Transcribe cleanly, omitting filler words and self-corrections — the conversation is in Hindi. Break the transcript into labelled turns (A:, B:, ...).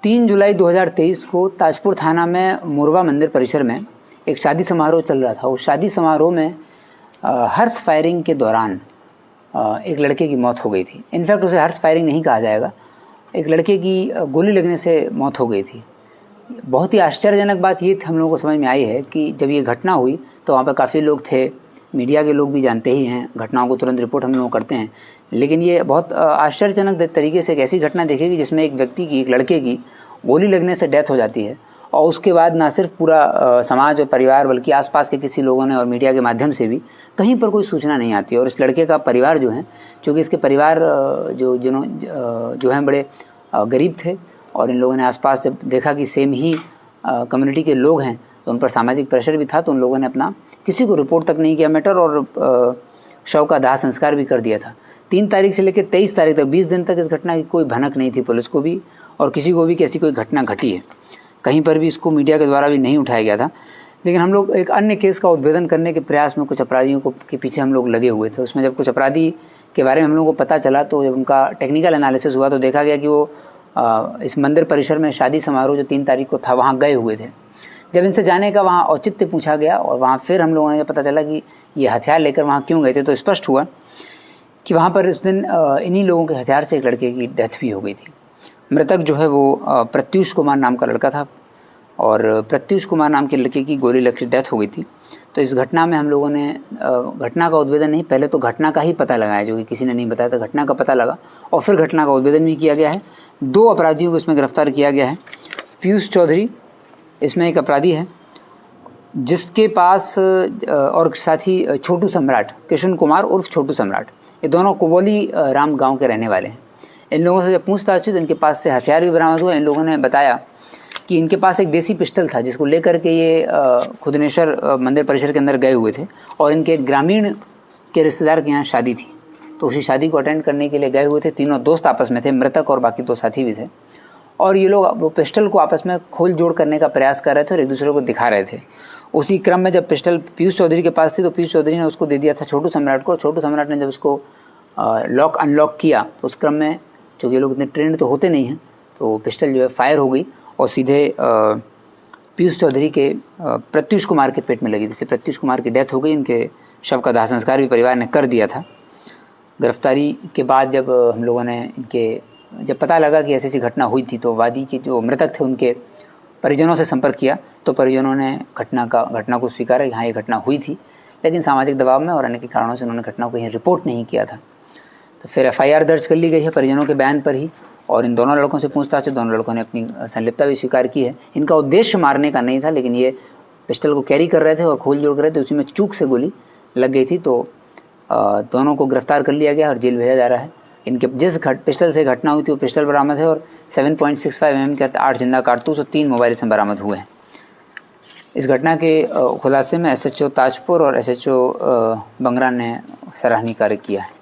A: 3 जुलाई 2023 को ताजपुर थाना में मुरवा मंदिर परिसर में एक शादी समारोह चल रहा था। उस शादी समारोह में हर्ष फायरिंग के दौरान एक लड़के की मौत हो गई थी। इनफैक्ट उसे हर्ष फायरिंग नहीं कहा जाएगा, एक लड़के की गोली लगने से मौत हो गई थी। बहुत ही आश्चर्यजनक बात ये हम लोगों को समझ में आई है कि जब ये घटना हुई तो वहाँ पर काफ़ी लोग थे, मीडिया के लोग भी जानते ही हैं, घटनाओं को तुरंत रिपोर्ट हम लोग करते हैं। लेकिन ये बहुत आश्चर्यजनक तरीके से एक ऐसी घटना देखेगी जिसमें एक व्यक्ति की, एक लड़के की गोली लगने से डेथ हो जाती है और उसके बाद ना सिर्फ पूरा समाज और परिवार बल्कि आसपास के किसी लोगों ने और मीडिया के माध्यम से भी कहीं पर कोई सूचना नहीं आती। और इस लड़के का परिवार जो है, चूँकि इसके परिवार जो हैं बड़े गरीब थे और इन लोगों ने आसपास जब देखा कि सेम ही कम्युनिटी के लोग हैं तो उन पर सामाजिक प्रेशर भी था, तो उन लोगों ने अपना किसी को रिपोर्ट तक नहीं किया मैटर और शव का दाह संस्कार भी कर दिया था। 3 तारीख से लेकर 23 तारीख तक 20 दिन तक इस घटना की कोई भनक नहीं थी पुलिस को भी और किसी को भी कि ऐसी कोई घटना घटी है। कहीं पर भी इसको मीडिया के द्वारा भी नहीं उठाया गया था। लेकिन हम लोग एक अन्य केस का उद्भेदन करने के प्रयास में कुछ अपराधियों के पीछे हम लोग लगे हुए थे। उसमें जब कुछ अपराधी के बारे में हम लोगों को पता चला तो जब उनका टेक्निकल एनालिसिस हुआ तो देखा गया कि वो इस मंदिर परिसर में शादी समारोह जो 3 तारीख को था वहाँ गए हुए थे। जब इनसे जाने का वहाँ औचित्य पूछा गया और वहाँ फिर हम लोगों ने जब पता चला कि ये हथियार लेकर वहाँ क्यों गए थे तो स्पष्ट हुआ कि वहाँ पर इस दिन इन्हीं लोगों के हथियार से एक लड़के की डेथ भी हो गई थी। मृतक जो है वो प्रत्युष कुमार नाम का लड़का था और प्रत्युष कुमार नाम के लड़के की गोली लग के डेथ हो गई थी। तो इस घटना में हम लोगों ने घटना का उद्भेदन नहीं, पहले तो घटना का ही पता लगाया जो कि किसी ने नहीं बताया था। घटना का पता लगा और फिर घटना का उद्भेदन भी किया गया है। 2 अपराधियों को इसमें गिरफ्तार किया गया है। पीयूष चौधरी इसमें एक अपराधी है जिसके पास और साथ ही छोटू सम्राट, किशन कुमार उर्फ छोटू सम्राट, ये दोनों कोबोली राम गाँव के रहने वाले हैं। इन लोगों से जब पूछताछ हुई तो इनके पास से हथियार भी बरामद हुआ। इन लोगों ने बताया कि इनके पास एक देसी पिस्टल था जिसको लेकर के ये खुदनेश्वर मंदिर परिसर के अंदर गए हुए थे और इनके ग्रामीण के रिश्तेदार के यहाँ शादी थी तो उसी शादी को अटेंड करने के लिए गए हुए थे। तीनों दोस्त आपस में थे, मृतक और बाकी 2 साथी भी थे और ये लोग वो पिस्टल को आपस में खोल जोड़ करने का प्रयास कर रहे थे और एक दूसरे को दिखा रहे थे। उसी क्रम में जब पिस्टल पीयूष चौधरी के पास थी तो पीयूष चौधरी ने उसको दे दिया था छोटू सम्राट को। छोटू सम्राट ने जब उसको लॉक अनलॉक किया तो उस क्रम में चूँकि लोग इतने ट्रेंड तो होते नहीं हैं तो पिस्टल जो है फायर हो गई और सीधे पीयूष चौधरी के प्रत्युष कुमार के पेट में लगी, जिससे प्रत्युष कुमार की डेथ हो गई। इनके शव का दाह संस्कार भी परिवार ने कर दिया था। गिरफ्तारी के बाद जब हम लोगों ने जब पता लगा कि ऐसी घटना हुई थी तो वादी के जो मृतक थे उनके परिजनों से संपर्क किया तो परिजनों ने घटना को स्वीकारा कि हाँ ये घटना हुई थी, लेकिन सामाजिक दबाव में और अन्य के कारणों से उन्होंने घटना को कहीं रिपोर्ट नहीं किया था। तो फिर FIR दर्ज कर ली गई है परिजनों के बयान पर ही और इन दोनों लड़कों से पूछताछ, दोनों लड़कों ने अपनी संलिप्तता भी स्वीकार की है। इनका उद्देश्य मारने का नहीं था, लेकिन ये पिस्टल को कैरी कर रहे थे और खोल जोड़ कर रहे थे, उसी में चूक से गोली लग गई थी। तो दोनों को गिरफ्तार कर लिया गया और जेल भेजा जा रहा है। इनके जिस पिस्टल से घटना हुई थी वो पिस्टल बरामद है और 7.65 mm के 8 जिंदा कारतूस और 3 मोबाइल से बरामद हुए हैं। इस घटना के खुलासे में SHO ताजपुर और SHO बंगरा ने सराहनीय कार्य किया है।